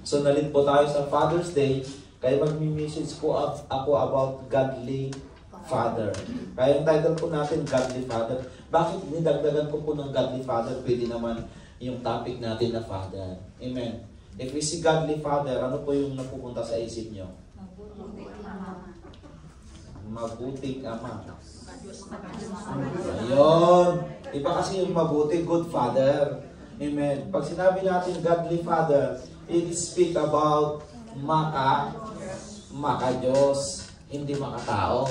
So nalit po tayo sa Father's Day, kaya magmi-message po ako about Godly Father. Kaya yung title po natin, Godly Father. Bakit nidagdagan ko po ng Godly Father? Pwede naman yung topic natin na Father. Amen. If we see Godly Father, ano po yung napupunta sa isip nyo? Mabuting Ama. Ayun. Iba kasi yung mabuti, good Father. Amen. Pag sinabi natin Godly Father, it speak about maka-Diyos, hindi makatao.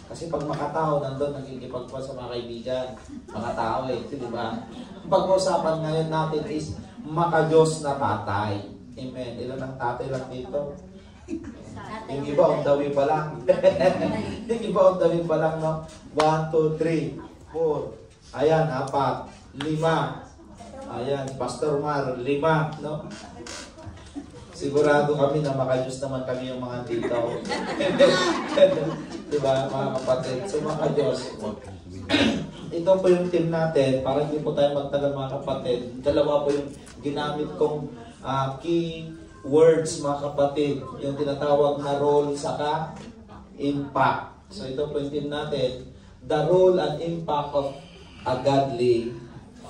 Kasi pag makatao, nandun nagkikipagpa sa mga kaibigan. Makatao di ba? Pag-usapan ngayon natin is maka-Diyos na tatay. Amen. Ilan ang tatay lang dito? Yung iba on the way pa lang. Yung iba on the way pa lang, no? 1, 2, 3, 4. Ayan, 4, 5. Ayan, Pastor Mar, 5, no? Sigurado kami na maka-Diyos naman kami yung mga dito. Diba, mga kapatid? So, maka-Diyos. Ito po yung team natin. Para hindi po tayo magtagal, mga kapatid. Dalawa po yung ginamit kong key words, mga kapatid. Yung tinatawag na role saka impact. So, ito po yung team natin. The role and impact of a godly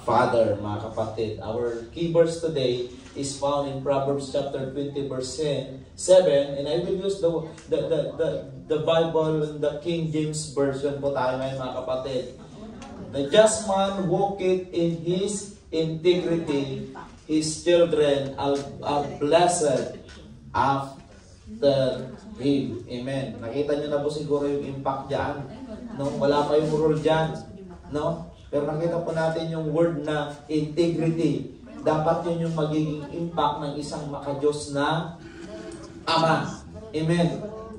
Father, mga kapatid. Our key verse today is found in Proverbs chapter 20 verse 7, and I will use the Bible in the King James Version po tayo ngayon, mga kapatid. The just man walketh in his integrity, his children are blessed after him. Amen. Nakita nyo na po siguro yung impact dyan. No? Wala pa yung rule dyan. No? Pero nakita po natin yung word na integrity. Dapat yun yung magiging impact ng isang maka-Diyos na Ama. Amen.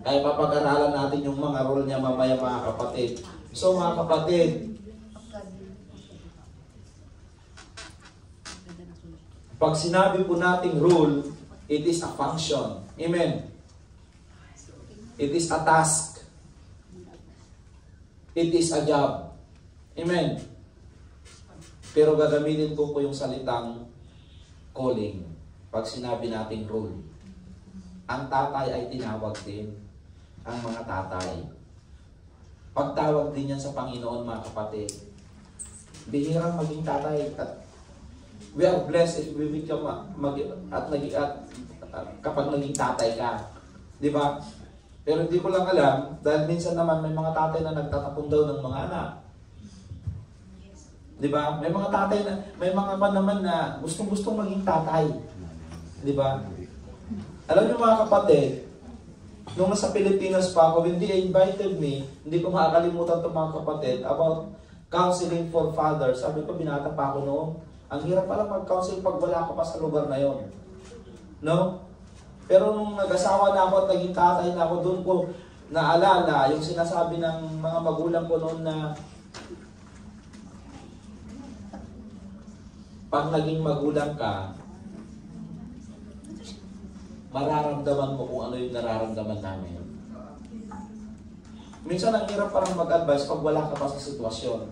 Kaya papag-aralan natin yung mga role niya mamaya, mga kapatid. So, mga kapatid, pag sinabi po nating rule, it is a function. Amen. It is a task. It is a job. Amen. Pero gagamitin ko yung salitang calling pag sinabi nating role. Ang tatay ay tinawag din. Ang mga tatay. Pagtawag din yan sa Panginoon, mga kapatid. Bihirang maging tatay. At we are blessed if we become kapag naging tatay ka. Di ba? Pero hindi ko lang alam, dahil minsan naman may mga tatay na nagtatapon daw ng mga anak. Di ba? May mga tatay na, may mga pa naman na gustong-gustong maging tatay. Di ba? Alam niyo, mga kapatid, nung nasa Pilipinas pa ako, when they invited me, hindi ko makakalimutan itong mga kapatid about counseling for fathers. Sabi ko, binata pa ako noon. Ang hirap pala mag-counsel pag wala ka pa sa lugar na yon. No? Pero nung nag-asawa na ako at naging tatay na ako, doon ko naalala yung sinasabi ng mga magulang ko noon na pag naging magulang ka, mararamdaman mo kung ano yung nararamdaman namin. Minsan ang hirap parang mag-advise pag wala ka pa sa sitwasyon.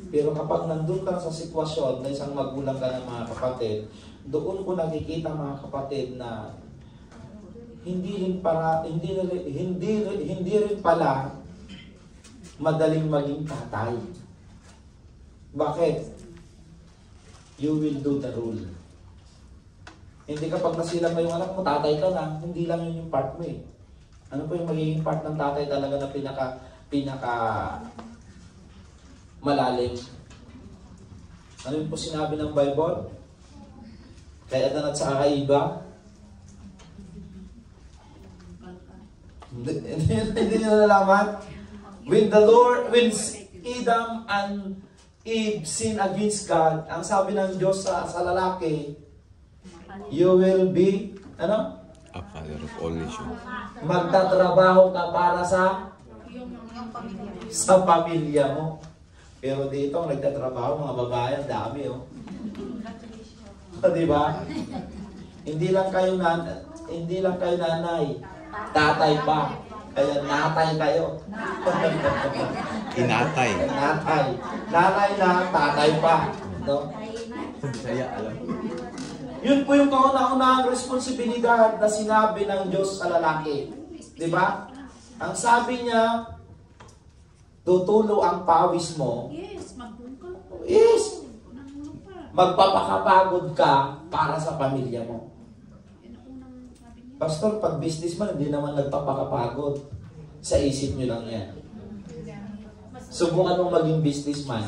Pero kapag nandun ka sa sitwasyon na isang magulang ka ng mga kapatid, doon ko nakikita, mga kapatid, na hindi rin pala madaling maging tatay. Bakit? You will do the rule. Hindi kapag nasilang na yung anak mo, tatay ka lang, hindi lang yun yung part mo eh. Ano po yung magiging part ng tatay talaga na pinaka malalim? Ano yung po sinabi ng Bible? Kay Adan at saka kay Eva? Hindi nyo nalaman? When Adam and Eve sin against God, ang sabi ng Diyos sa lalaki, you will be, ano? A father of all nations. Magtatrabaho ka para sa pamilya mo. Pero dito, nagtatrabaho, mga babae, ang dami, oh. Diba? Hindi lang kayo nanay, tatay pa. Kaya natay kayo. Inatay. Natay. Nanay na, tatay pa. No? Saya, alam. Yun po yung kauna-unahang responsibilidad na sinabi ng Diyos sa lalaki. Di ba? Ang sabi niya, tutulo ang pawis mo. Yes, magbungkal po. Yes. Unang lupa. Magpapakapagod ka para sa pamilya mo. Yan ang unang sabi niya. Pastor, pag businessman, hindi naman nagpapakapagod. Sa isip nyo lang yan. Subukan mong maging businessman.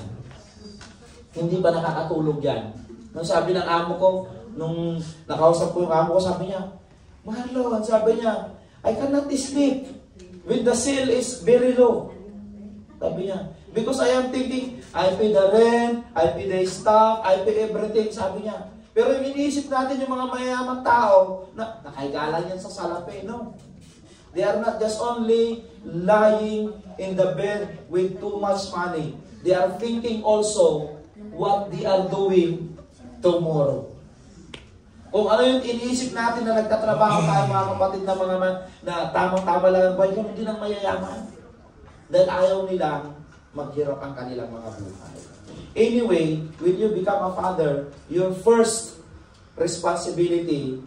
Hindi ba nakakatulog yan? Nung sabi ng amo ko, nung nakausap ko yung amo ko, sabi niya, Marlon, sabi niya, I cannot sleep when the sale is very low. Sabi niya, because I am thinking, I pay the rent, I pay the staff, I pay everything, sabi niya. Pero yung iniisip natin yung mga mayamang tao, na nakaigalan yan sa salapi, no? They are not just only lying in the bed with too much money. They are thinking also what they are doing tomorrow. Kung ano yung iniisip natin na nagtatrabaho tayo mga kapatid na mga na tamang-tama lang ang buhay, hindi nang mayayaman. Dahil ayaw nilang maghirap ang kanilang mga buhay. Anyway, when you become a father, your first responsibility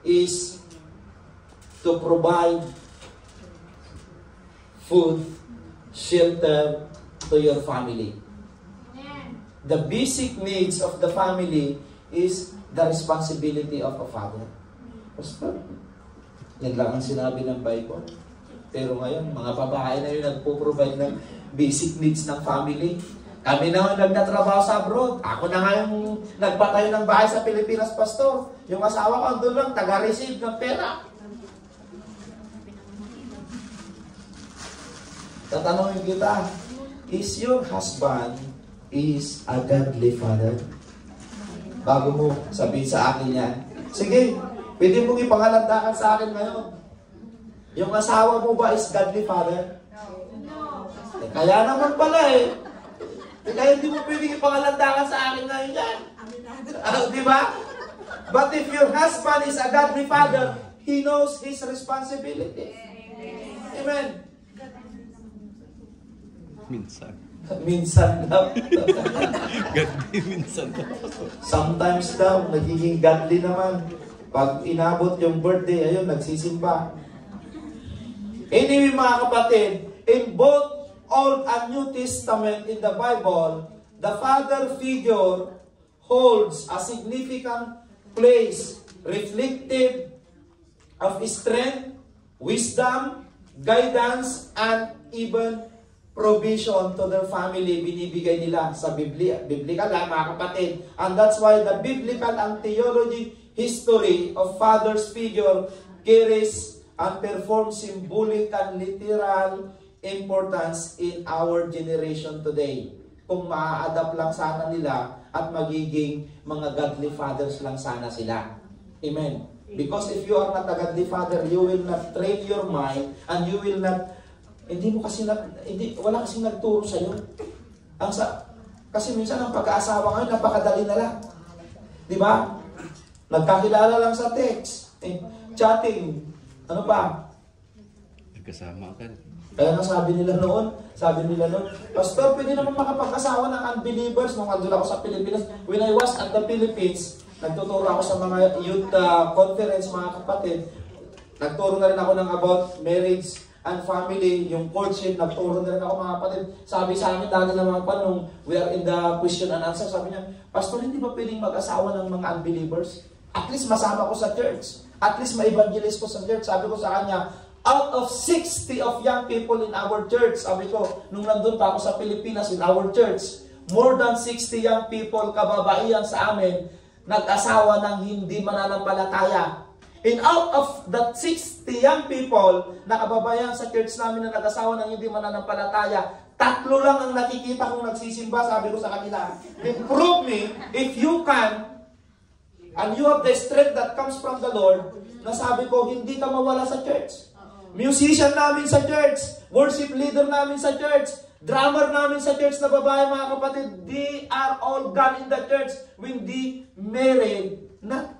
is to provide food, shelter to your family. The basic needs of the family is the responsibility of a father. Pastor, yan lang ang sinabi ng Bible. Pero ngayon, mga babae na yun nagpo-provide ng basic needs ng family. Kami na nagtatrabaho sa abroad. Ako na nga yung nagpatayo ng bahay sa Pilipinas, Pastor. Yung asawa ko, doon lang, taga-receive ng pera. Tatanungin kita, is your husband is a godly father? Bago mo sabihin sa akin yan, sige, pwede mong ipangalandakan sa akin ngayon. Yung asawa mo ba is godly father? No. Kaya naman pala eh. Kaya hindi mo pwede ipangalandakan sa akin ngayon yan. Di ba? But if your husband is a godly father, he knows his responsibility. Amen. Minsan. Minsan daw. Godly minsan daw. Sometimes daw, nagiging godly naman. Pag inabot yung birthday, ayun, nagsisimba. Anyway, mga kapatid, in both Old and New Testament in the Bible, the father figure holds a significant place, reflective of strength, wisdom, guidance, and even provision to their family. Binibigay nila sa Biblia. Biblical lang, mga kapatid. And that's why the biblical and theology history of father's figure carries and performs symbolic and literal importance in our generation today. Kung maa-adapt lang sana nila at magiging mga godly fathers lang sana sila. Amen. Because if you are not a godly father, you will not train your mind and you will not wala kasing nagturo sa iyo. Kasi minsan ang pag-aasawa ngayon napakadali na lang. 'Di ba? Nagkakilala lang sa text, chatting. Ano pa? Nagkasama ka. Kaya nga sabi nila noon, Pastor, pwede naman makapag-asawa ng unbelievers nung andun ako sa Pilipinas. When I was at the Philippines, nagtuturo ako sa mga youth conference, mga kapatid. Nagturo na rin ako ng about marriage and family, yung courtship, nagturo na rin ako, mga kapatid. Sabi sa amin dati ng mga nung we are in the question and answer, sabi niya, Pastor, hindi ba pwedeng mag-asawa ng mga unbelievers? At least masama ko sa church. At least ma-evangelize ko sa church. Sabi ko sa kanya, out of 60 of young people in our church, sabi ko, nung nandun pa ako sa Pilipinas in our church, more than 60 young people, kababaihan sa amin, nag-asawa ng hindi mananampalataya. And out of that 60 young people na kababayan sa church namin na nag-asawa ng hindi mananampalataya, 3 lang ang nakikita kong nagsisimba. Sabi ko sa kanila, prove me if you can and you have the strength that comes from the Lord, na sabi ko, hindi ka mawala sa church. Musician namin sa church, worship leader namin sa church, drummer namin sa church na babae, mga kapatid, they are all gone in the church when they married na.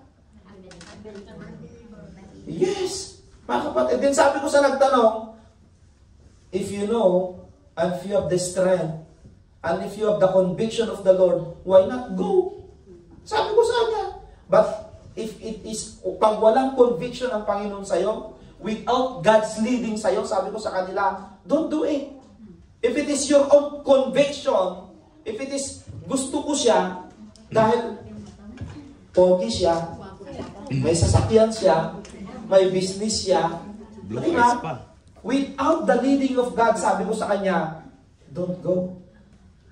Yes, mga kapatid. Then sabi ko sa nagtanong, if you know, and if you have the strength, and if you have the conviction of the Lord, why not go? Sabi ko sa kanya. But if it is, pag walang conviction ng Panginoon sa'yo, without God's leading sa'yo, sabi ko sa kanila, don't do it. If it is your own conviction, if it is gusto ko siya, dahil pogi siya, may sasakyan siya, may business siya, Blue diba? eyes pa. Without the leading of God, sabi ko sa kanya, don't go.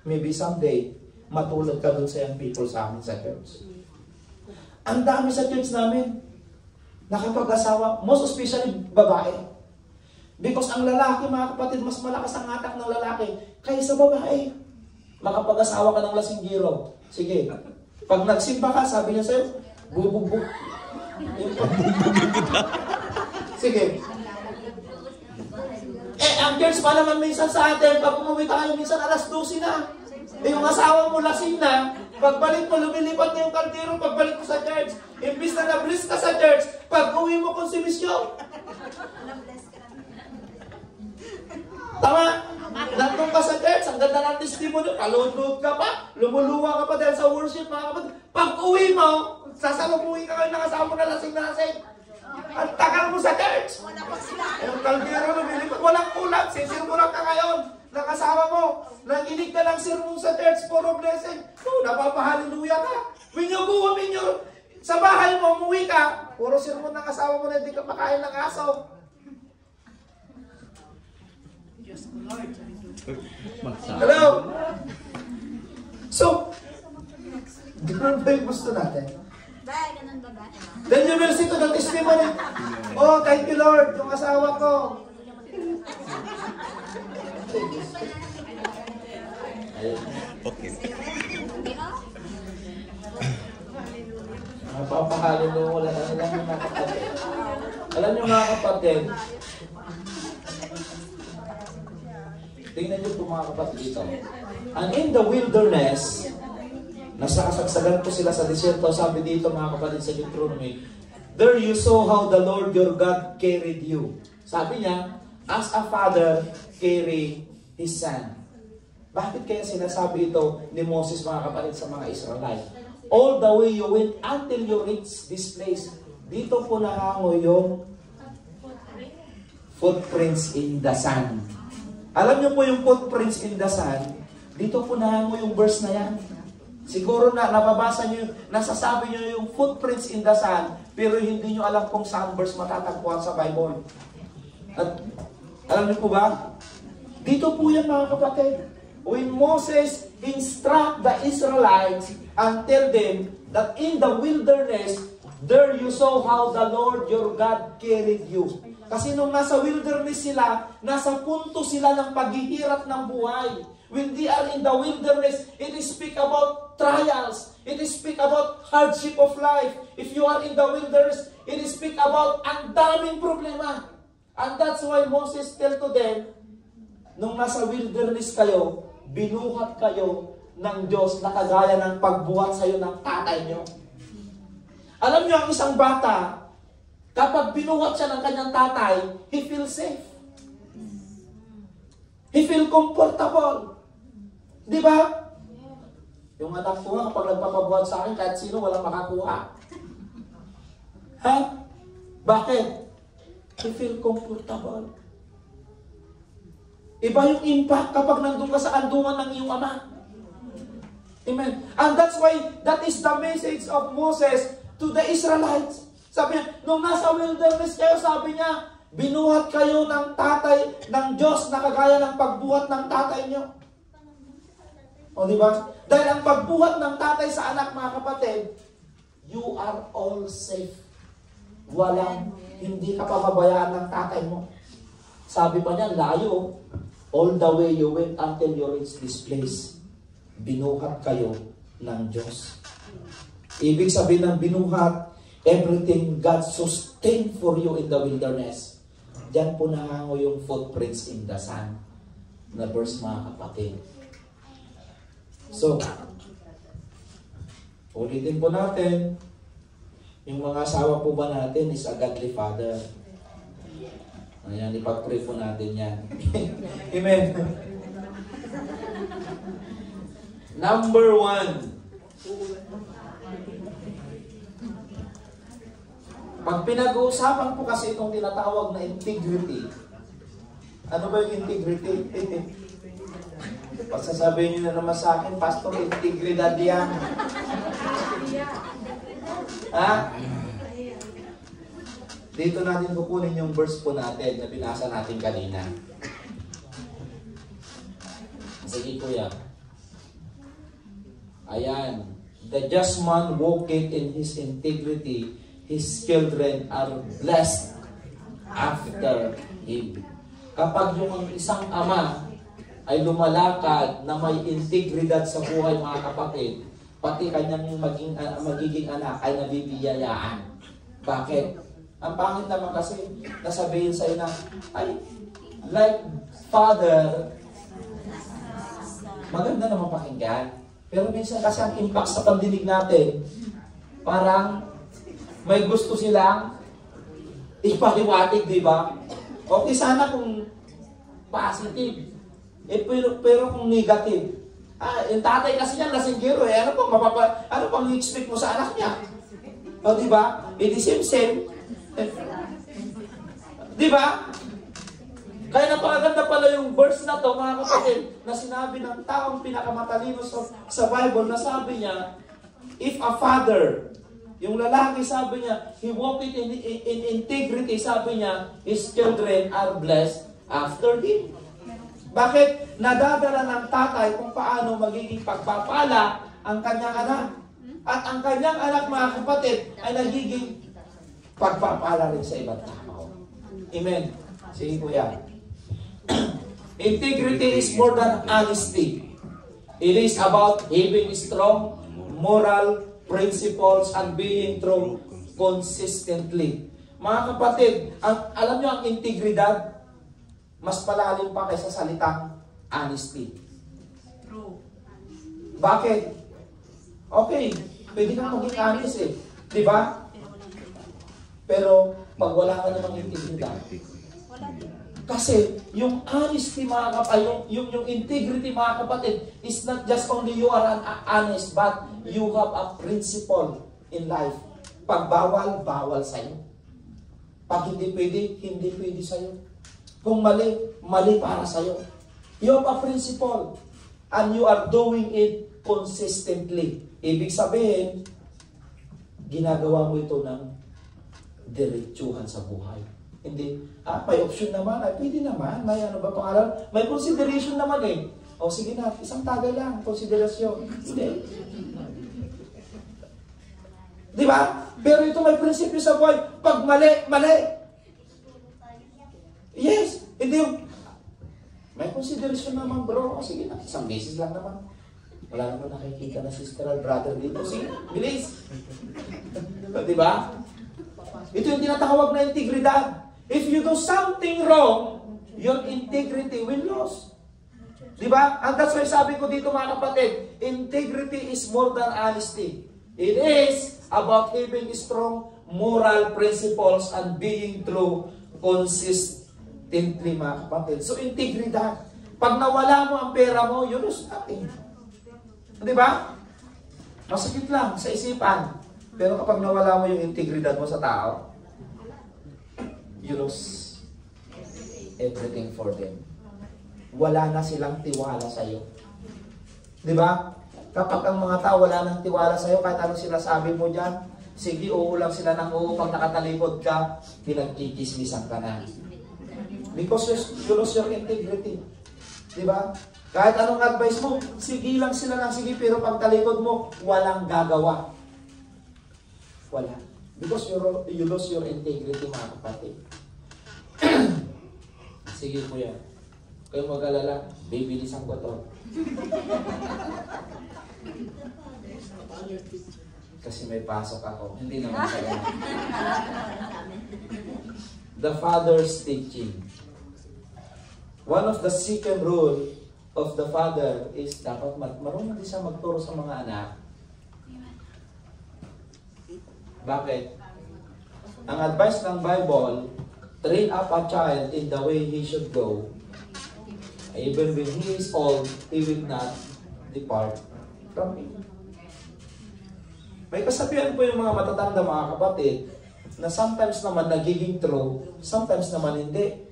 Maybe someday, matulad ka dun sa young people sa amin sa church. Ang dami sa church namin, nakapag-asawa, most especially babae. Because ang lalaki, mga kapatid, mas malakas ang hatak ng lalaki kaysa babae. Makapag-asawa ka ng lasinggero. Sige. Pag nagsimba ka, sabi niya sa'yo, bubugbog. Sige. Ang church pa naman minsan sa atin, pag umuwi tayo, minsan alas 12 na. Yung asawa mo lasing na, pagbalik mo, lumilipat na yung kaldero, pagbalik mo sa church. Imbis na na-bless ka sa church, pag uwi mo konsumisyon. Tama? Nandun ka sa church, ang ganda ng testimony, kalunod ka pa, lumuluwa ka pa dahil sa worship, mga kapatid. Pag uwi mo, sasalumuhin ka kayo ng asawa mo na lasing-lasing. Ang tagal mo sa church. Yung kaldero lumilipat, walang ulam, sisirmulan ka ngayon. Nakasawa mo, naginig ka ng sermon sa church, puro blessing. Oh, napapahaliluya ka. When you go, sa bahay mo, umuwi ka, puro sermon ng asawa mo na hindi ka makain ng aso. Hello? So, ganun ba yung gusto natin? Then you will see to the testimony. Oh, thank you Lord, yung asawa ko. Okay. Napapahalin mo, wala na lang yung mga kapatid. Alam niyo mga kapatid, tingnan niyo po mga kapatid dito. And in the wilderness, nasa kasagsagan po sila sa desierto, sabi dito mga kapatid sa Deuteronomy, there you saw how the Lord your God carried you. Sabi niya, as a father carry his son. Bakit kaya sinasabi ito ni Moses mga kapatid sa mga Israelite? All the way you went until you reach this place. Dito po nahango yung footprints in the sand. Alam niyo po yung footprints in the sand, dito po nahango yung verse na yan. Siguro na nababasa niyo, nasasabi niyo yung footprints in the sand, pero hindi niyo alam kung saan verse matatagpuan sa Bible. At alam niyo po ba? Dito po yan mga kapatid. When Moses instruct the Israelites and tell them that in the wilderness, there you saw how the Lord your God carried you. Kasi nung nasa wilderness sila, nasa punto sila ng paghihirap ng buhay. When they are in the wilderness, it is speak about trials. It is speak about hardship of life. If you are in the wilderness, it is speak about ang daming problema. And that's why Moses tell to them, nung nasa wilderness kayo, binuhat kayo ng Diyos na kagaya ng pagbuhat sa iyo ng tatay nyo. Alam nyo, ang isang bata, kapag binuhat siya ng kanyang tatay, he feels safe. He feels comfortable. Di ba? Yung anak ko nga, kapag nagpapabuhat sa akin, kahit sino, walang makakuha. Ha? Bakit? He feels comfortable. Iba yung impact kapag nandun ka sa andungan ng iyong ama. Amen. And that's why, that is the message of Moses to the Israelites. Sabi niya, nung nasa wilderness kayo, sabi niya, binuhat kayo ng tatay, ng Diyos na kagaya ng pagbuhat ng tatay niyo. O diba? Dahil ang pagbuhat ng tatay sa anak, mga kapatid, you are all safe. Walang, hindi ka pababayaan ng tatay mo. Sabi pa niya, layo. All the way you went until you reach this place. Binuhat kayo ng Diyos. Ibig sabihin ng binuhat, everything God sustained for you in the wilderness. Diyan po nahango yung footprints in the sand. Na verse mga kapatid. So, ulitin po natin, yung mga asawa po ba natin is a godly father. Ayan, ipag-pray po natin yan. Amen. Number 1. Pag pinag-uusapan po kasi itong tinatawag na integrity, ano ba yung integrity? Pagsasabihin nyo na naman sa akin, Pastor, integridad yan. Ha? Dito natin kukunin yung verse po natin na binasa natin kanina. Sige kuya. Ayan. The just man walketh in his integrity, his children are blessed after him. Kapag yung isang ama ay lumalakad na may integridad sa buhay mga kapatid, pati kanyang magiging anak ay nabibiyayaan. Bakit? Ang pangit naman kasi nasabihin sa'yo na, ay, like father, maganda naman pakinggan. Pero minsan kasi ang impact sa pandinig natin, parang may gusto silang ipahiwatig, di ba? Okay sana kung positive. Pero kung negative. Yung tatay kasi niya lasinggero eh. Ano pang i-expect mo sa anak niya? O di ba? It is same. Di ba? Kaya napakaganda pala yung verse na to, mga kapatid, na sinabi ng taong pinakamatalino sa Bible, na sabi niya, if a father, yung lalaki sabi niya, he walked in integrity, sabi niya, his children are blessed after him. Bakit? Nadadala ng tatay kung paano magiging pagpapala ang kanyang anak. At ang kanyang anak, mga kapatid, ay nagiging pagpapala rin sa ibang tao. Amen. Sige po yan. Integrity is more than honesty. It is about having strong moral principles and being true consistently. Mga kapatid, alam nyo ang integridad, mas palalim pa kaysa salitang honesty. True. Bakit? Okay, pwede kang maging honest eh. Di ba? Pero pag wala ka namang integridad, kasi yung honesty mga kapatid, yung integrity mga kapatid, is not just only you are honest, but you have a principle in life. Pag bawal, bawal sa'yo. Pag hindi pwede sa'yo. Kung mali, mali para sa'yo. You have a principle, and you are doing it consistently. Ibig sabihin, ginagawa mo ito ng diretsuhan sa buhay. Hindi, may option naman, pwede naman, may ano ba pangalan? May consideration naman eh. O sige na, isang tagay lang, konsiderasyon. Hindi. Di ba? Pero ito may prinsipyo sa buhay. Pag mali, mali. Yes. Hindi yung, may consideration naman bro. O sige na, isang beses lang naman. Wala naman nakikita na sister or brother dito. Sige, bilis. Di ba? Ito yung tinatawag na integridad. If you do something wrong, your integrity will lose. Diba? And that's why sabi ko dito mga kapatid, integrity is more than honesty. It is about having strong moral principles and being true consistently mga kapatid. So integridad. Pag nawala mo ang pera mo, you lose nothing. Diba? Masakit lang sa isipan. Pero kapag nawala mo yung integridad mo sa tao, you lose everything for them. Wala na silang tiwala sa'yo. Di ba? Kapag ang mga tao wala nang tiwala sa'yo, kahit anong sinasabi mo dyan, sige, uulang sila ng pag nakatalikod ka, pinagkikismisan ka na. Because you lose your integrity. Di ba? Kahit anong advice mo, sige lang sila ng sige, pero pag talikod mo, walang gagawa. Wala. Because you lose your integrity, mga kapatid. Sige kuya, kayo mag-alala, bibilisan ko to. Kasi may pasok ako. Hindi naman kaya. The father's teaching. One of the second rule of the father is dapat marunong din siya magturo sa mga anak. Bakit? Ang advice ng Bible, train up a child in the way he should go. Even when he is old, he will not depart from it. May kasabihan po yung mga matatanda mga kapatid, na sometimes naman nagiging true, sometimes naman hindi.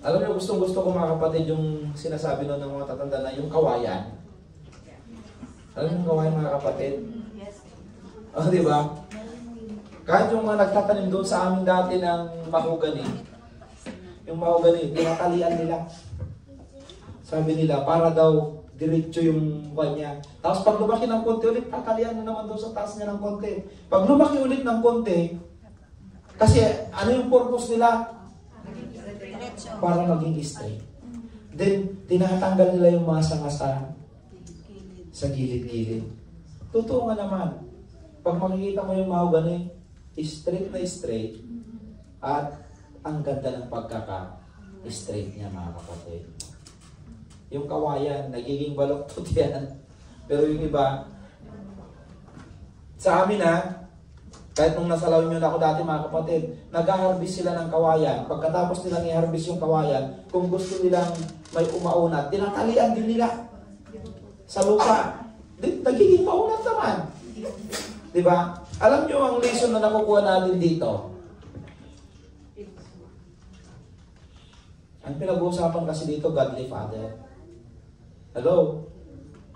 Alam niyo, gustong-gusto ko mga kapatid yung sinasabi nun ng mga tatanda na yung kawayan. Alam niyo yung kawayan mga kapatid? Oh, di ba? Kahit yung mga nagtatanim doon sa amin dati ng mahogany, yung mahogany, tinatalian nila. Sabi nila, para daw diretso yung kanya. Tapos pag lumaki ng konti ulit, tatalian na naman doon sa taas niya ng konti. Pag lumaki ulit ng konti, kasi ano yung purpose nila? Para maging straight. Then, tinatanggal nila yung mga sanga sa gilid-gilid. Totoo nga naman. Pag makikita mo yung mahogany, straight na straight, at ang ganda ng pagkaka-straight niya mga kapatid. Yung kawayan, nagiging baloktot yan. Pero yung iba, sa amin kahit nung nasa La Union ako dati mga kapatid, nag-harvest sila ng kawayan. Pagkatapos nilang i-harvest yung kawayan, kung gusto nilang may umaunat, tinatalian din nila sa lupa. Nagiging maunat naman. Diba? Alam nyo ang lesson na nakukuha natin dito? Ang pinag-uusapan kasi dito, Godly Father. Hello?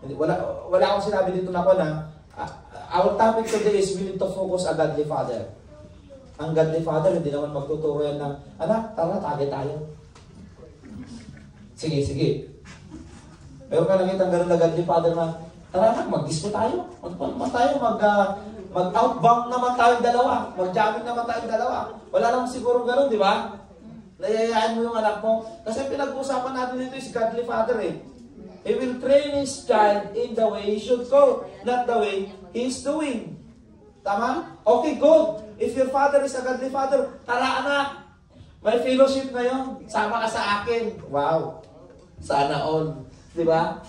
Wala akong sinabi dito na ako na, our topic today is we need to focus a Godly Father. Ang Godly Father, hindi naman magtuturo yan ng, anak, tara, tagay tayo. Sige, sige. Pero ka nakita ang ganun na Godly Father na, tara anak, mag-disco tayo. Mag-outbound naman tayong dalawa. Mag-jamming naman tayong dalawa. Wala naman siguro ganun, di ba? Nayayaan mo yung anak mo. Kasi pinag-usapan natin dito is Godly Father He will train his child in the way he should go, not the way he is doing. Tama? Okay, good. If your father is a Godly Father, tara anak, may fellowship ngayon. Sama ka sa akin. Wow. Sana all. Di ba?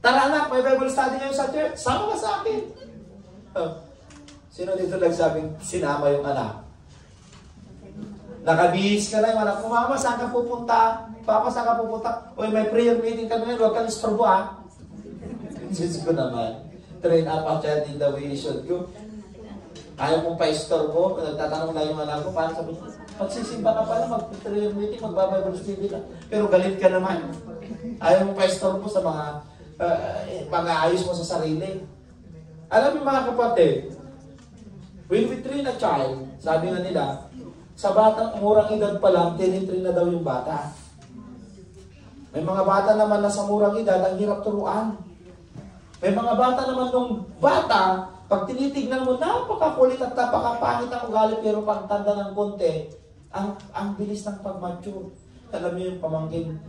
Tara anak, may Bible study ngayon sa church. Sama ka sa akin. Sino dito nagsabing sinama yung anak? Nakabihis ka na yung anak mo, mama, saan ka pupunta? Papa, saan ka pupunta? Uy, may prayer meeting ka ngayon, huwag kang istorbo Diyos ko naman. Train up a child in the way he should go. Ayaw mong pa-istorbo, nagtatanong na yung anak ko, paano sabi niya, magsisimba ka pala, mag-prayer meeting, mag-Bible study ka. Pero galit ka naman. Ayaw mong pa-istorbo sa mga pag-aayos mo sa sarili. Alam mo mga kapatid, when we train a child, sabi nga nila, sa batang murang edad pa lang, tinitrain na daw yung bata. May mga bata naman na sa murang edad, ang hirap turuan. May mga bata naman nung bata, pag tinitignan mo, napakakulit at napakapangit ang ugali, pero pag tanda ng konti, ang bilis ng pag-mature. Alam niyo yung pamangkin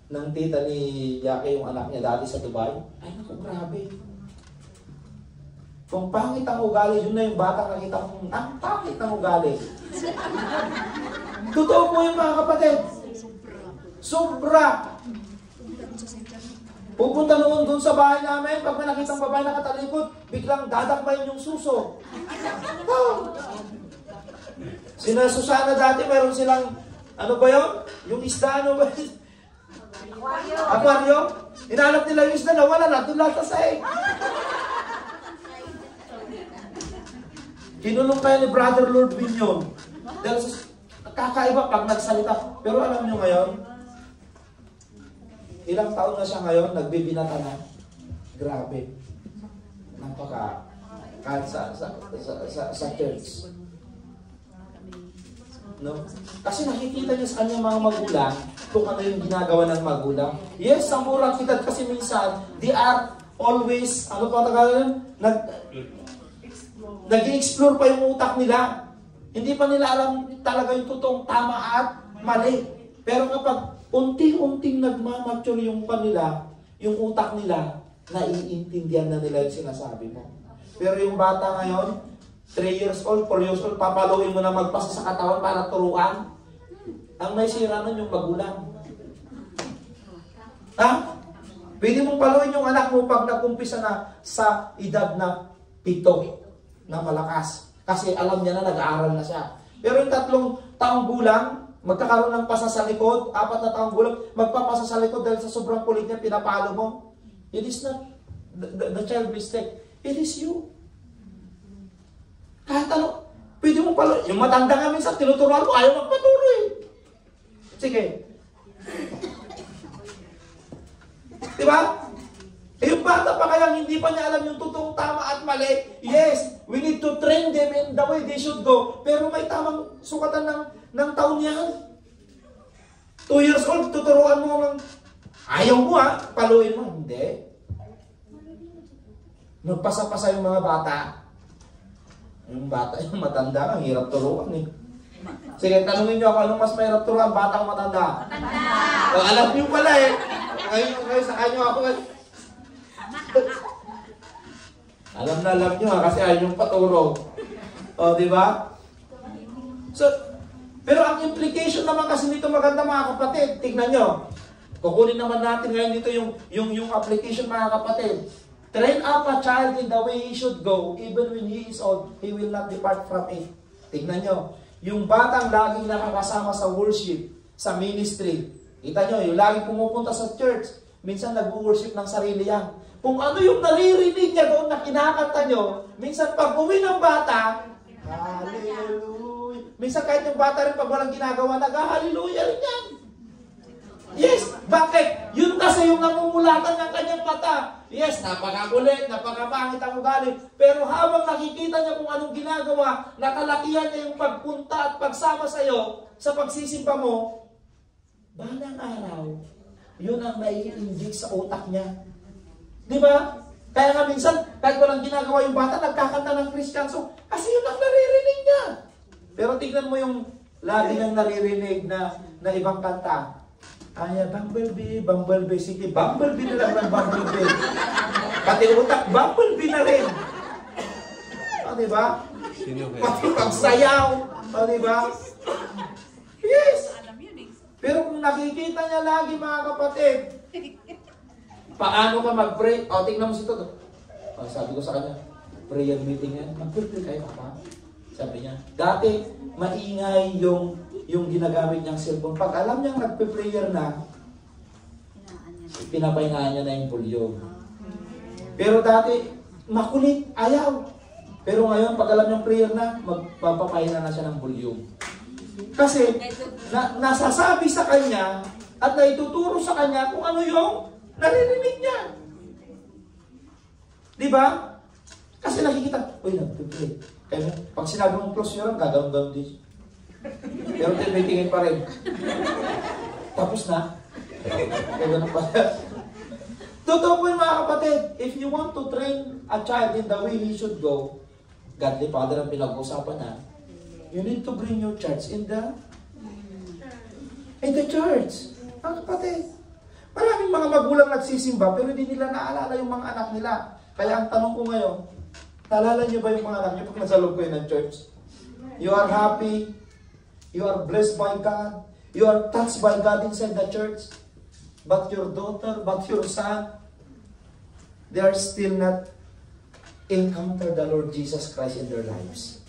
ng tita ni Jackie, yung anak niya dati sa Dubai? Ay, naku, grabe. Kung pangit ang ugali, yun na yung bata nakita kong ang pangit ng ugali. Totoo po yung mga kapatid. Sobra. Pupunta noon doon sa bahay namin, pag may nakitang babae nakatalikod, biglang dadakbayin yung suso. Oh. Sina Susana dati, mayroon silang, ano ba yun? Yung isda, ano ba yun? Aquarium. Inanap nila yung isda, nawala na, doon lang sa sahig. Kinulong kayo ni Brother Lord Binion. Dahil kakaiba pag nagsalita. Pero alam nyo ngayon, ilang taon na siya ngayon, nagbibinata na. Grabe. Napaka, kahit sa church. No? Kasi nakikita niya sa kanyang mga magulang kung ano yung ginagawa ng magulang. Yes, sa murang edad kasi minsan, they are always, ano pa tagal nag-i-explore pa yung utak nila. Hindi pa nila alam talaga yung totoong tama at mali. Pero kapag unti-unting nagmamature yung kanila, yung utak nila, naiintindihan na nila yung sinasabi mo. Pero yung bata ngayon, 3 years old, 4 years old, papaluin mo na magpasa sa katawan para turuan. Ang may sira nun yung magulang. Ha? Pwede mong paluin yung anak mo pag nag-umpisa na sa edad na 7 na malakas. Kasi alam niya na nag-aaral na siya. Pero yung 3 taong gulang, magkakaroon ng pasa sa likod, 4 na taong gulang, magpapasa sa likod dahil sa sobrang kulit niya, pinapalo mo. It is not the child mistake. It is you. Kahit ano, pwede mo pala, yung matanda nga minsan, tinuturuan mo, ayaw magpaturo eh. Sige. Diba? Eh, yung bata pa kaya hindi pa niya alam yung totoong tama at mali. Yes, we need to train them in the way they should go. Pero may tamang sukatan ng taon yan. 2 years old, tuturuan mo ng ayaw mo paluin mo. Hindi. Magpasa-pasa yung mga bata. Yung bata, yung matanda, ang hirap turuan eh. Sige, tanungin nyo ako, anong mas mahirap turuan, bata o matanda? Matanda! O, alam nyo pala eh. Ngayon sa kanyo ako alam nyo kasi ayaw yung paturo. O, di ba? So, pero ang implication naman kasi nito maganda mga kapatid, tignan nyo. Kukunin naman natin ngayon dito yung application mga kapatid. Train up a child in the way he should go, even when he is old, he will not depart from it. Tignan nyo. Yung batang laging nakakasama sa worship, sa ministry. Kita nyo, yung laging pumupunta sa church, minsan nag-worship ng sarili yan. Kung ano yung naririnig niya doon na kinakanta nyo, minsan pag uwi ng bata, hallelujah. Minsan kahit yung bata rin pag walang ginagawa, nag-hallelujah rin yan. Yes, bakit? Yun kasi yung namumulatan ng kanyang mata. Yes, napakakulit, napakapangit ang ugali. Pero habang nakikita niya kung anong ginagawa, nakalakihan niya yung pagpunta at pagsama sa iyo, sa pagsisimba mo, balang araw, yun ang nai-inject sa utak niya. Di ba? Kaya nga minsan, kahit walang ginagawa yung bata, nagkakanta ng Christian song, kasi yun ang naririnig niya. Pero tignan mo yung lagi niyang naririnig na ibang kanta. Ay, Bumblebee, Bumblebee, sige, Bumblebee na lang ng Bumblebee. Pati utak, Bumblebee na rin. O, diba? Pati pagsayaw. O, diba? Yes. Pero kung nakikita niya lagi mga kapatid, paano ka mag-pray? O, tingnan mo si Toto. O, sabi ko sa kanya, prayer meeting yan. Mag-pray kayo, Papa. Sabi niya, dati, maingay yung ginagamit niyang cellphone. Pag alam niyang nagpe-prayer na, pinapahingaan niya na yung volume. Pero dati, makulit, ayaw. Pero ngayon, pag alam niyang prayer na, magpapapahinga na siya ng volume. Kasi, nasasabi sa kanya, at naituturo sa kanya kung ano yung naririnig niya. Diba? Kasi nakikita, uy, nagpe-pray. Kaya pag sinabi mong close your eyes, gagawin din. Pero may tingin pa rin. Tapos na. Ganun pa. Totoo po yung mga kapatid, if you want to train a child in the way he should go, Godly Father ang pinag-usapan na, you need to bring your church in the church. Mga kapatid, maraming mga magulang nagsisimba, pero hindi nila naalala yung mga anak nila. Kaya ang tanong ko ngayon, naalala niyo ba yung mga anak niyo pag nasa loob kayo ng church? You are happy, you are blessed by God, you are touched by God inside the church, but your daughter, but your son, they are still not encounter the Lord Jesus Christ in their lives.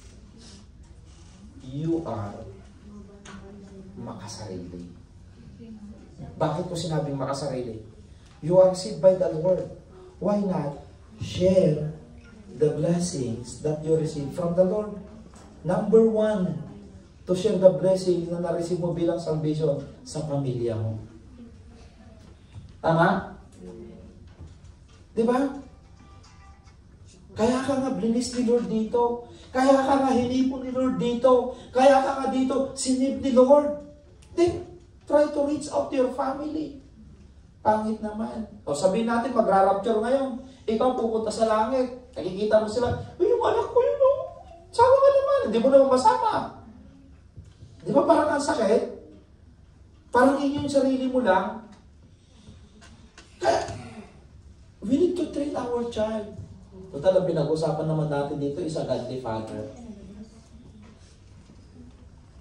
You are makasarili. Bakit ko sinabing makasarili? You are saved by the Lord. Why not share the blessings that you receive from the Lord? Number 1, to share the blessings na na-receive mo bilang salvation sa pamilya mo. Tama? Diba? Kaya ka nga blinis ni Lord dito. Kaya ka nga hinipon ni Lord dito. Kaya ka nga dito sinip ni Lord. Then, try to reach out to your family. Pangit naman. O sabihin natin, magra-rapture ngayon. Ikaw pupunta sa langit. Nakikita mo sila, uy, yung anak ko yun, oh. Sama ka naman. Hindi mo naman masama. Di ba parang ang sakit? Parang inyo yung sarili mo lang. Kaya, we need to train our child. Total, ang pinag-usapan naman natin dito is a godly father.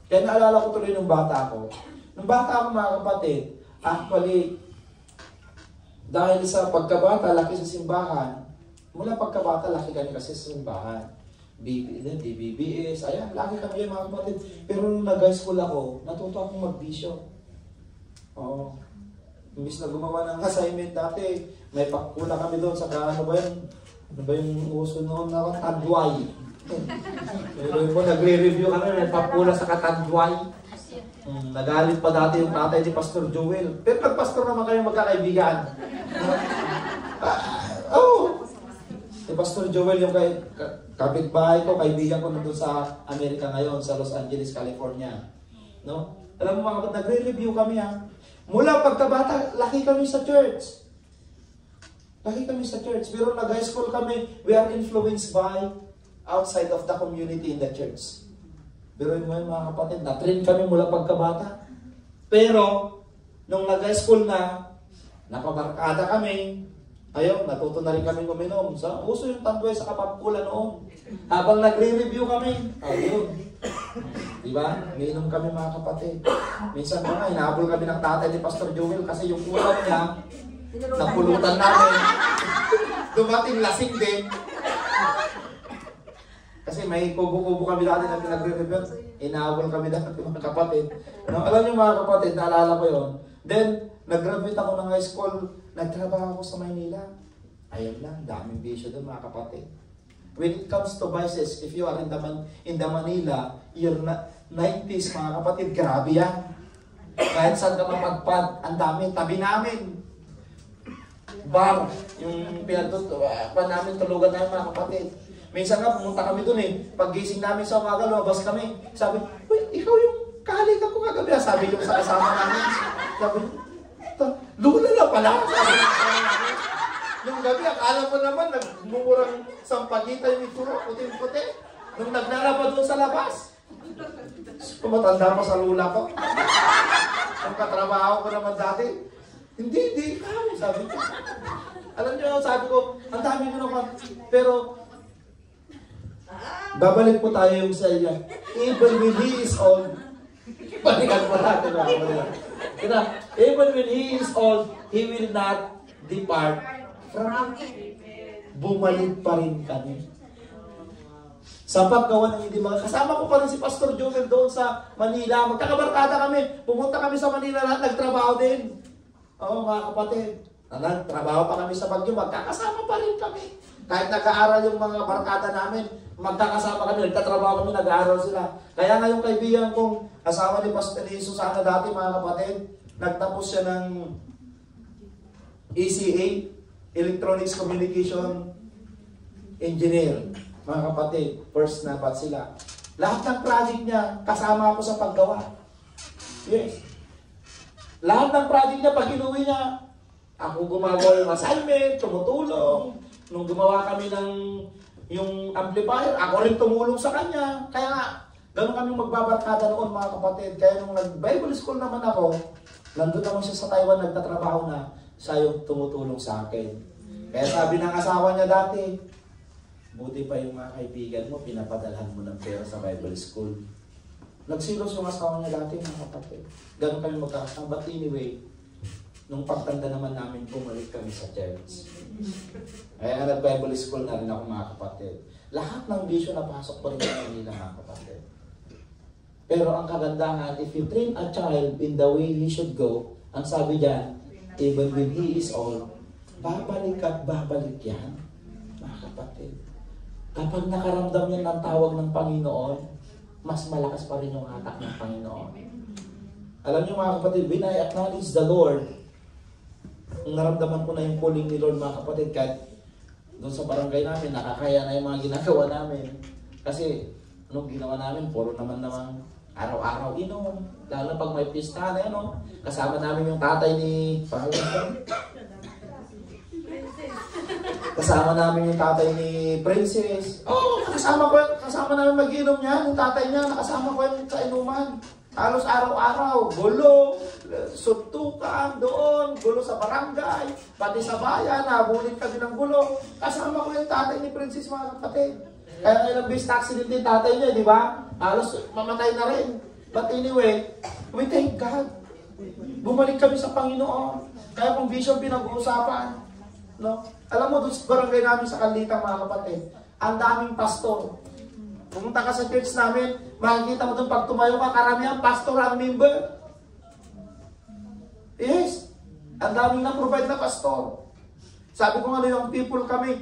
Kaya naalala ko tuloy nung bata ko. Nung bata ako mga kapatid, actually, dahil sa pagkabata, laki sa simbahan, mula pagkabata, laki kami kasi sa simbahan. BBBS, ayan, laki kami yung mga kapatid. Pero nung nag-high school ako, natuto akong mag-bisyo. Oo. Imbis na gumawa ng assignment dati, may pakula kami doon sa ano ba yun? Ano ba yung uso noon na katadway? Pero mo, nagre-review kami, may papula sa katadway. Nagalit pa dati yung tatay ni Pastor Joel. Pero nagpastor naman kayo magkakaibigan. Si Pastor Joel, yung kapitbahay ko, kaibigan ko nandun sa Amerika ngayon, sa Los Angeles, California. No? Alam mo mga kapatid, nagre-review kami ha. Mula pagkabata, laki kami sa church. Laki kami sa church. Pero nag-high school kami, we are influenced by outside of the community in the church. Pero yun mga kapatid, na-train kami mula pagkabata. Pero, nung nag-high school na, napabarkada kami, ayun, natuto na rin kami uminom. Uso yung tanduay sa kapapula noon. Habang nagre-review kami, ayun. Diba? Miinom kami mga kapatid. Minsan mga, hinahabol kami ng tatay ni Pastor Joel kasi yung ulam niya, napulutan namin. Dumating lasing din. Kasi may kubo-kubo kami dati na pinagre-review. Hinahabol kami dati mga kapatid. No, alam niyo mga kapatid, naalala ko yun. Then, nag-graduate ako ng high school, nagtrabaho ako sa Maynila. Ayun lang, daming bisyo doon mga kapatid. When it comes to vices, if you are in the Manila, your 90s mga kapatid, grabe yan. Kahit saan ka mapagpad, ang dami, tabi namin. Bar, yung pinagtutupan namin, tulugan namin mga kapatid. Minsan nga, pumunta kami doon eh. Paggising namin sa umaga, lumabas kami. Sabi, uy, ikaw yung kahalik ako kagabi. Sabi yung sa kasama namin. Sabi, lula na pala. Yung gabi, akala mo naman, nagmumurang sampagita yung itsura, puting-puti. Nung naglalaba doon sa labas. Kumatanda pa sa lula ko. Ang katrabaho ko naman dati. Hindi kami, sabi ko. Alam niyo, sabi ko, ang dami ko naman. Pero, babalik po tayo yung sa iya. Even when he is old, balikan po natin na. Even when he is old, he will not depart from it. Bumalik pa rin kami. Sa paggawa ng hindi mga kasama ko pa rin si Pastor Joel doon sa Manila. Magkakabarkada kami. Pumunta kami sa Manila lahat, nagtrabaho din. Oo mga kapatid. Nagtrabaho pa kami sa Baguio, magkakasama pa rin kami. Kahit nag-aaral yung mga barkada namin, magkakasama kami, nagtatrabaho kami, nag-aaral sila. Kaya nga yung kaibigan kong asawa ni Pastor Susana dati mga kapatid, nagtapos siya ng ECA, Electronics Communication Engineer. Mga kapatid, first na bat sila. Lahat ng project niya, kasama ako sa paggawa. Yes. Lahat ng project niya, pag inuwi niya, ako gumagawa yung assignment, tumutulong. Nung gumawa kami ng yung amplifier, ako rin tumulong sa kanya. Kaya nga, ganun kami magbabarkada noon mga kapatid. Kaya nung nag-Bible school naman ako, nandun naman siya sa Taiwan, nagtatrabaho na, siya yung tumutulong sa akin. Kaya sabi ng asawa niya dati, buti pa yung mga kaibigan mo, pinapadalhan mo ng pera sa Bible school. Nagsilos yung asawa niya dati mga kapatid. Ganun kami magkakasama. But anyway, nung pagtanda naman namin, bumalik kami sa church. Kaya nag-Bible school na rin ako mga kapatid. Lahat ng bisyo na pasok ko rin sa kanila mga kapatid. Pero ang kagandahan, if you train a child in the way he should go, ang sabi dyan, even when he is old, babalik at babalik yan, mga kapatid. Kapag nakaramdam yan ng tawag ng Panginoon, mas malakas pa rin yung hatak ng Panginoon. Alam niyo mga kapatid, when I acknowledge the Lord, naramdaman ko na yung calling ni Lord mga kapatid, kahit doon sa barangay namin, nakakaya na yung mga ginagawa namin. Kasi, anong ginawa namin, puro naman araw-araw inom. Lalo na pag may pista na yan, kasama namin yung tatay ni kasama namin yung tatay ni Princess. Kasama namin mag-inom niya, yung tatay niya, nakasama ko yan sa inuman. Halos araw-araw, gulo, suntukan doon, gulo sa barangay, pati sa bayan, nabulin kami ng gulo. Kasama ko yung tatay ni Princess mga kapatid. Kaya ilang bis accident din tatay niya, di ba? Halos mamatay na rin. But anyway, we thank God. Bumalik kami sa Panginoon. Kaya kung vision pinag-uusapan, no? Alam mo, doon sa barangay namin sa Kalitang mga kapatid, ang daming pastor. Pumunta ka sa church namin, makikita mo doon pag tumayo ka, karamihan pastor ang member. Yes. Ang daming na-provide na pastor. Sabi ko nga yung people kami,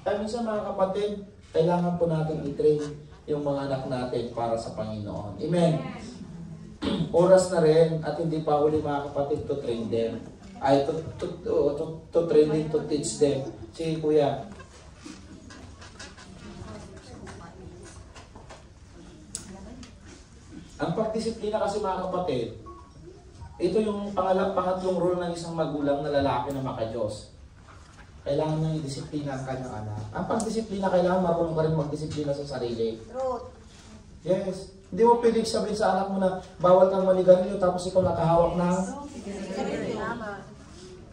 Kaya minsan mga kapatid, kailangan po natin i-train yung mga anak natin para sa Panginoon. Amen. Oras na rin at hindi pa huli mga kapatid to train them. Ay, to train them, to teach them. Sige kuya. Ang pagdisiplina kasi mga kapatid, ito yung pangatlong role ng isang magulang na lalaki na maka-Diyos. Kailangan niya i-disiplina ang kanyang anak. Ang pagdisiplina, kailangan marunong ka rin magdisiplina sa sarili. Yes. Hindi mo pwedeng sabihin sa anak mo na bawal kang manigarilyo tapos ikaw nakahawak ng...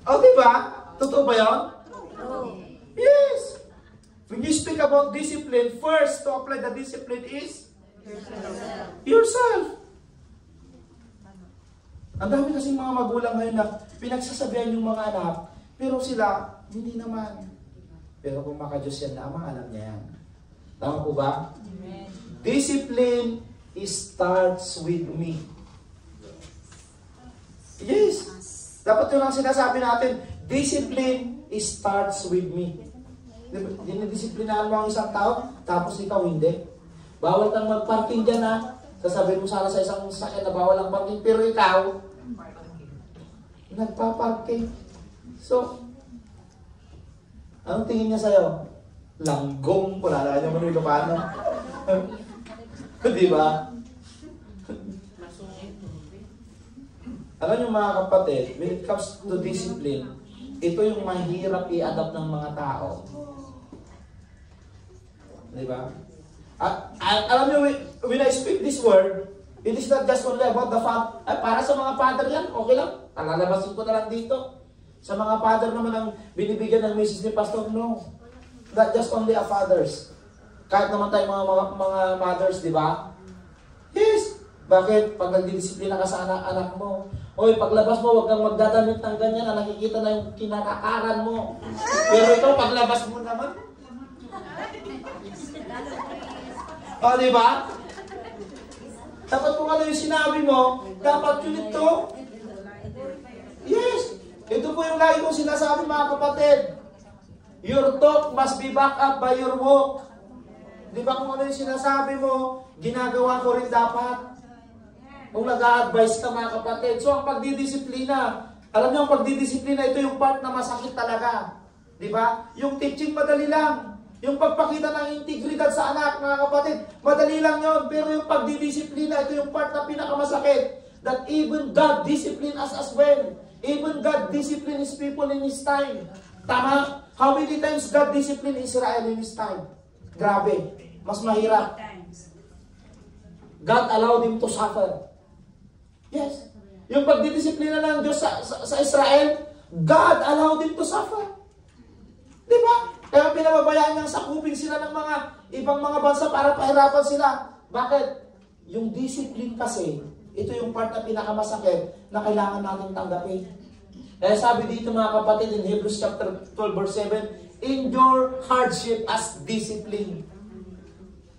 Oh, diba? Totoo ba yun? Yes. When you speak about discipline, first to apply the discipline is yourself. Ang dami kasing mga magulang ngayon na pinagsasabihan yung mga anak, pero sila, hindi naman. Pero kung maka-Diyos yan na ama, alam niya yan. Tama po ba? Amen. Discipline starts with me. Yes. Dapat yun ang sinasabi natin. Discipline starts with me. Dinidisiplinahan mo ang isang tao, tapos ikaw hindi. Bawal kang mag-parking dyan ha. Sasabihin mo sana sa isang sakyan na bawal ang parking, pero ikaw, nagpa-parking. So, anong tingin niya sa'yo? Langgong, pulala niya mo nito paano. Di ba? Alam niyo mga kapatid, when it comes to discipline, ito yung mahirap i-adapt ng mga tao. Di ba? At alam niyo, when I speak this word, it is not just only about the father. Para sa mga father yan, okay lang. Lalabasin ko na lang dito. Sa mga father naman ang binibigyan ng message ni Pastor, no. Not just only a fathers. Kahit naman tayo mga mothers, di ba? Yes. Bakit? Pag nagdidisiplina ka sa anak mo, oy, paglabas mo, huwag kang magdadamit ng ganyan na nakikita na yung kinakakaran mo. Pero ito, paglabas mo naman. O, di ba? Dapat kung ano yung sinabi mo, dapat yun ito. Yes. Ito po yung lagi kong sinasabi mga kapatid. Your talk must be backed up by your walk. Di ba kung ano yung sinasabi mo, ginagawa ko rin dapat. Kung nag-a-advise ka mga kapatid. So ang pagdidisiplina, alam niyo ang pagdidisiplina, ito yung part na masakit talaga. Di ba? Yung teaching madali lang. Yung pagpakita ng integridad sa anak, mga kapatid, madali lang yon. Pero yung pagdidisiplina, ito yung part na pinakamasakit. That even God discipline us as well. Even God discipline His people in His time. Tama? How many times God discipline Israel in His time? Grabe. Mas mahirap. God allowed him to suffer. Yes. Yung pagdidisiplina ng Diyos sa Israel, God allowed him to suffer. Di ba? Kaya pinababayaan niyang sakupin sila ng mga ibang mga bansa para pahirapan sila. Bakit? Yung discipline kasi, ito yung part na pinakamasakit na kailangan natin tanggapin. Kaya sabi dito mga kapatid in Hebrews chapter 12 verse 7, endure hardship as discipline.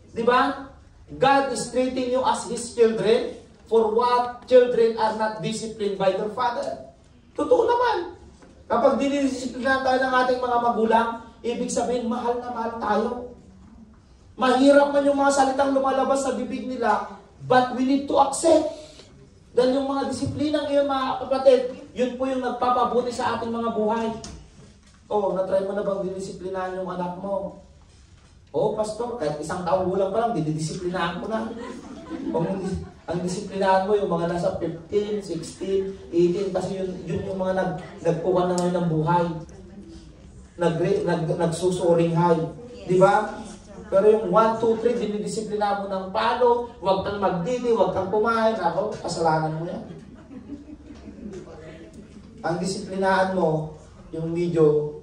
Di ba? God is treating you as His children for what children are not disciplined by their father. Totoo naman. Kapag dinidisiplina tayo ng ating mga magulang, ibig sabihin, mahal na mahal tayo. Mahirap man yung mga salitang lumalabas sa bibig nila, but we need to accept. Dahil yung mga disiplinang iyon, mga kapatid, yun po yung nagpapabuti sa ating mga buhay. Oh, na-try mo na bang didisiplinahan yung anak mo? Oh, pastor, kahit isang taong gulang pa lang, didisiplinahan ko na. Ang disiplinahan mo, yung mga nasa 15, 16, 18, kasi yun yung mga nagpukan na ngayon ng buhay. Nagsusuring high. Di ba? Pero yung 1, 2, 3, dinidisiplina mo ng palo, huwag kang magdidi, huwag kang kumain. Ako, kasalanan mo yan. Ang disiplinaan mo, yung medyo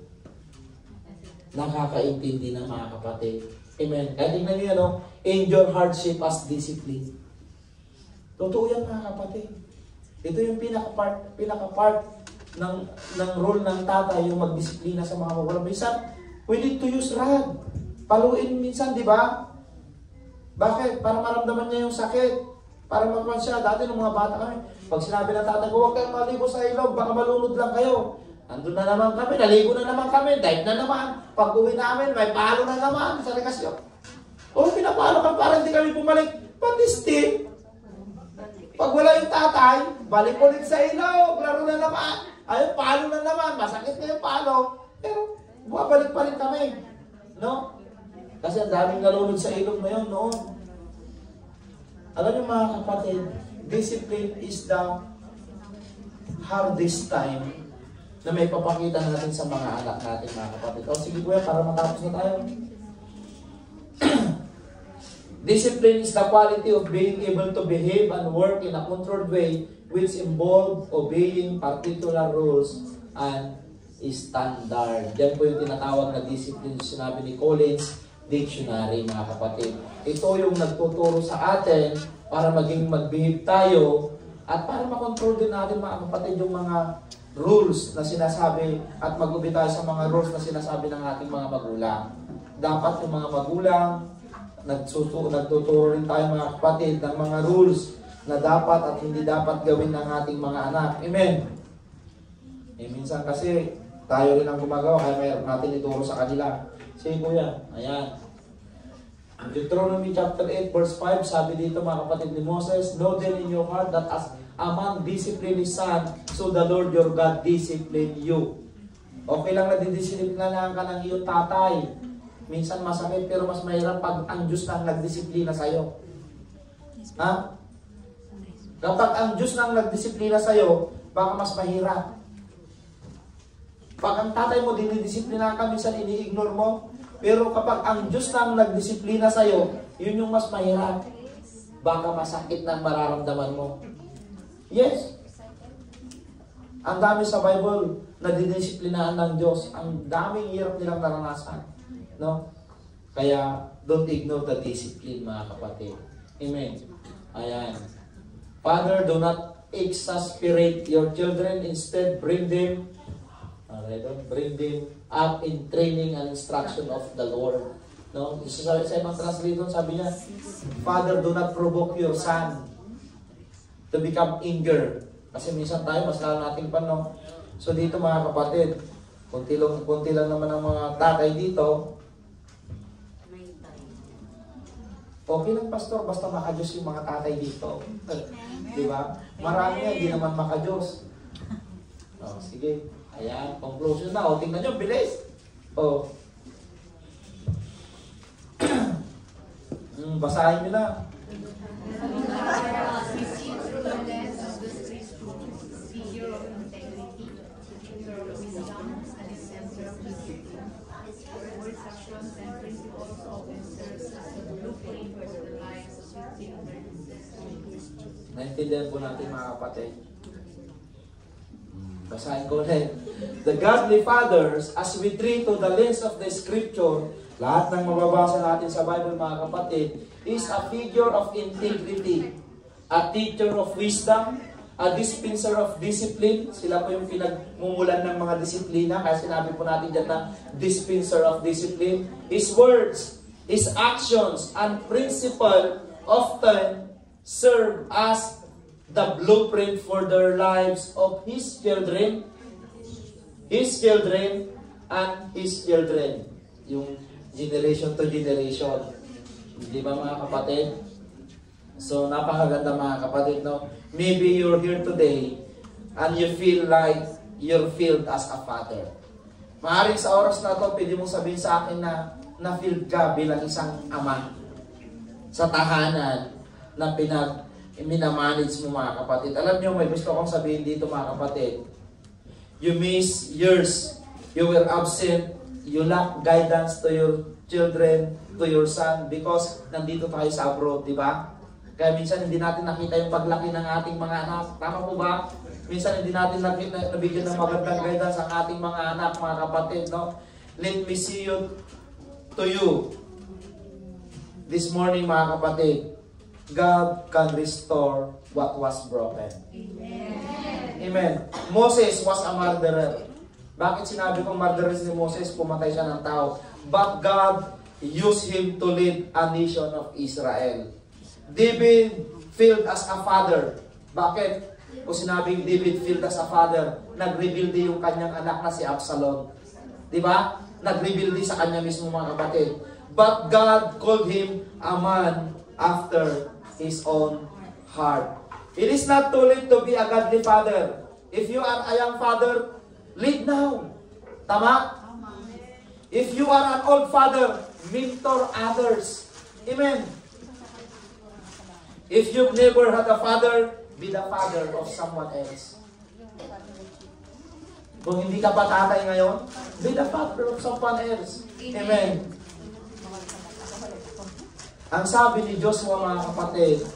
nakakaintindi ng mga kapatid. Amen. Kaya tingnan nyo yan, no? Endure hardship as discipline. Totoo yan mga kapatid. Ito yung pinaka-part ng role ng tatay, yung magdisiplina sa mga magulang. Minsan, we need to use rod. Paluin minsan, di ba? Bakit? Para maramdaman niya yung sakit. Para magpan siya. Dati nung mga bata kami, pag sinabi ng tatay ko, huwag kayong maligo sa ilog, baka malunod lang kayo. Andun na naman kami, naligo na naman kami, dive na naman. Pag-uwi namin, may palo na naman sa regasyon. O, pinapalo kami para hindi kami bumalik. But still, pag wala yung tatay, balik ulit sa ilog, laro na naman. Ayun, palo na naman, masakit na yung palo. Pero, bumabalik pa rin kami. No? Kasi ang daming nalunod sa ilog na yun noon. Alam niyo mga kapatid, discipline is the hardest time na may papakita natin sa mga anak natin, mga kapatid. O sige kuya, para matapos na tayo. Discipline is the quality of being able to behave and work in a controlled way which involve obeying particular rules and standard. Yan po yung tinatawag na discipline, sinabi ni Collins Dictionary, mga kapatid. Ito yung nagtuturo sa atin para maging mag-behave tayo at para makontrol din natin, mga kapatid, yung mga rules na sinasabi at mag-obey tayo sa mga rules na sinasabi ng ating mga magulang. Dapat yung mga magulang nagtuturo rin tayo, mga kapatid, ng mga rules na dapat at hindi dapat gawin ng ating mga anak. Amen. Minsan kasi tayo rin ang gumagawa kaya mayroon natin ituro sa kanila. Sige kuya, ayan. Deuteronomy chapter 8 verse 5, sabi dito, mga kapatid, ni Moses, "Know then in your heart that as a man discipline his son, so the Lord your God discipline you." Okay lang na didisiplinahan ka ng iyong tatay. Minsan masakit pero mas mahirap pag ang Diyos nang nagdisiplina sa'yo. Ha? Kapag ang Diyos nang nagdisiplina sa'yo, baka mas mahirap. Pag ang tatay mo dinidisiplina ka, minsan ini-ignore mo. Pero kapag ang Diyos nang nagdisiplina sa'yo, yun yung mas mahirap. Baka masakit na mararamdaman mo. Yes. Ang dami sa Bible na didisiplinaan ng Diyos. Ang daming hirap nilang naranasan. No? Kaya, don't ignore the discipline, mga kapatid. Amen. Ayan. Father, do not exasperate your children. Instead, bring them up in training and instruction of the Lord. No? Sa ibang translation, sabi niya, Father, do not provoke your son to become anger. Kasi minsan tayo, mas lalo nating no? So dito, mga kapatid, kunti lang naman ang mga tatay dito. Okay lang, pastor, basta makajos yung mga tatay dito. Di ba? Marami yan, di naman makajos. Oh, sige. Ayan, conclusion na. O, tingnan nyo, bilis. O. Basahin nyo na. Naintindihan po natin, mga kapatid. Basahin ko ulit. The godly fathers, as we treat to the lens of the scripture, lahat ng mababasa natin sa Bible, mga kapatid, is a figure of integrity, a teacher of wisdom, a dispenser of discipline. Sila po yung pinagmumulan ng mga disiplina, kaya sinabi po natin dyan na dispenser of discipline. His words, his actions, and principle often serve as the blueprint for their lives of his children, and his children. Yung generation to generation. Di ba, mga kapatid? So, napakaganda, mga kapatid, no? Maybe you're here today and you feel like you're filled as a father. Maaaring sa oras na to, pwede mong sabihin sa akin na na-filled ka bilang isang ama sa tahanan na minamanage mo, mga kapatid. Alam nyo, may gusto kong sabihin dito, mga kapatid. You miss years. You were absent. You lack guidance to your children, to your son, because nandito tayo sa abroad, di ba? Kaya minsan hindi natin nakita yung paglaki ng ating mga anak. Tama po ba? Minsan hindi natin nabigyan ng magandang guidance ang ating mga anak, mga kapatid, no? Let me see you to you this morning, mga kapatid. God can restore what was broken. Amen. Amen. Moses was a murderer. Bakit sinabi kong murderer si Moses? Pumatay siya ng tao. But God used him to lead a nation of Israel. David failed as a father. Bakit? Kung sinabing David failed as a father, nag-reveal din yung kanyang anak na si Absalom. Di ba? Nag-reveal din sa kanya mismo mga kapatid. But God called him a man after his own heart. It is not too late to be a godly father. If you are a young father, lead now. Tama? If you are an old father, mentor others. Amen. If you've never had a father, be the father of someone else. Kung hindi ka pa tatay ngayon, be the father of someone else. Amen. Ang sabi ni Joshua mga kapatid,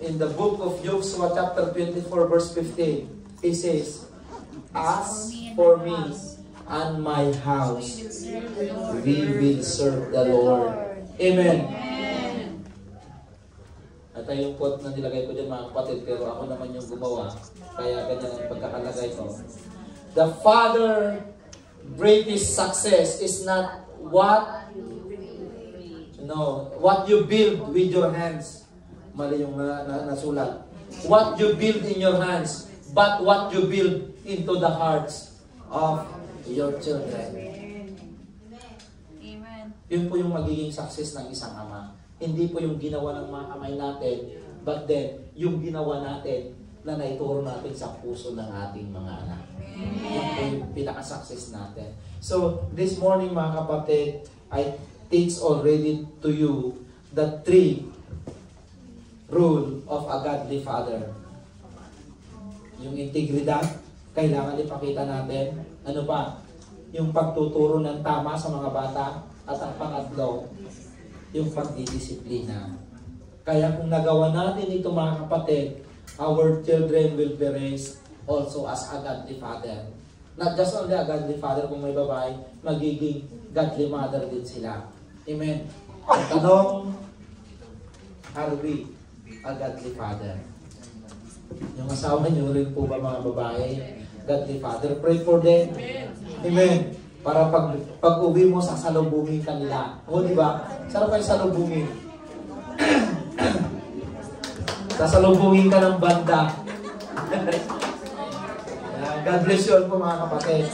in the book of Joshua chapter 24 verse 15, he says, "As for me and my house, we will serve the Lord." Amen. At yung quote na nilagay ko dyan mga kapatid, pero ako naman yung gumawa, kaya ganyan ang pagkakalagay ko. The Father greatest success is not what you build with your hands. Mali yung nasulat. What you build in your hands, but what you build into the hearts of your children. Amen. Yun po yung magiging success ng isang ama. Hindi po yung ginawa ng mga kamay natin, but then, yung ginawa natin na naituro natin sa puso ng ating mga anak. Yun po yung pinaka-success natin. So, this morning mga kapatid, I teach already to you the 3 rule of a godly father. Yung integridad, kailangan ipakita natin. Ano pa? Yung pagtuturo ng tama sa mga bata. At ang pangatlo, yung pagdidisiplina. Kaya kung nagawa natin ito mga kapatid, our children will be raised also as a godly father. Not just only a godly father, kung may babae, magiging godly mother din sila. Amen. Ang tanong, are we a godly father? Yung asawa niyo rin po ba mga babae, godly father? Pray for them. Amen. Para pag uwi mo, sasalubungin ka nila. O, di ba? Sarap kayo salubungin. Sasalubungin ka ng banda. God bless you all po mga kapatid.